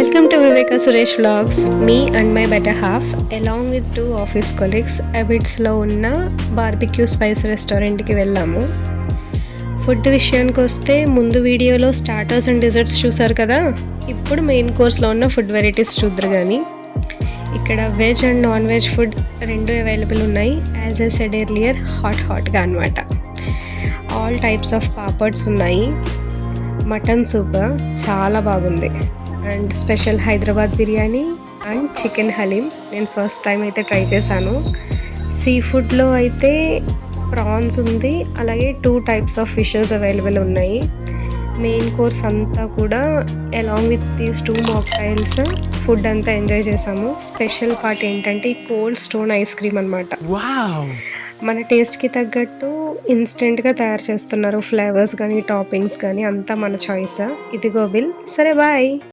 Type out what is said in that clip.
Welcome to Viveka Suresh Vlogs. Me and my better half, along with two office colleagues, అబిడ్స్లో ఉన్న barbecue spice రెస్టారెంట్కి వెళ్ళాము. Food విషయానికి వస్తే ముందు వీడియోలో స్టార్టర్స్ అండ్ డిజర్ట్స్ చూసారు కదా, ఇప్పుడు మెయిన్ కోర్స్లో ఉన్న ఫుడ్ వెరైటీస్ చూద్దరు. కానీ ఇక్కడ veg and non veg food రెండు అవైలబుల్ ఉన్నాయి. యాజ్ ఎ సెడ్ ఎర్లియర్, హాట్గా అనమాట. ఆల్ టైప్స్ ఆఫ్ పాపడ్స్ ఉన్నాయి. మటన్ సూప్ చాలా బాగుంది. And special Hyderabad biryani and chicken haleem నేను ఫస్ట్ టైం అయితే ట్రై చేశాను. సీ ఫుడ్లో అయితే ప్రాన్స్ ఉంది, అలాగే 2 టైప్స్ ఆఫ్ ఫిషెస్ అవైలబుల్ ఉన్నాయి. మెయిన్ కోర్స్ అంతా కూడా along with these 2 mocktails food అంతా ఎంజాయ్ చేసాము. స్పెషల్ పార్ట్ ఏంటంటే ఈ కోల్డ్ స్టోన్ ఐస్ క్రీమ్ అనమాట. మన టేస్ట్కి తగ్గట్టు ఇన్స్టెంట్గా తయారు చేస్తున్నారు. ఫ్లేవర్స్ కానీ టాపింగ్స్ కానీ అంతా మన చాయిస్. ఇదిగో బిల్. సరే బాయ్.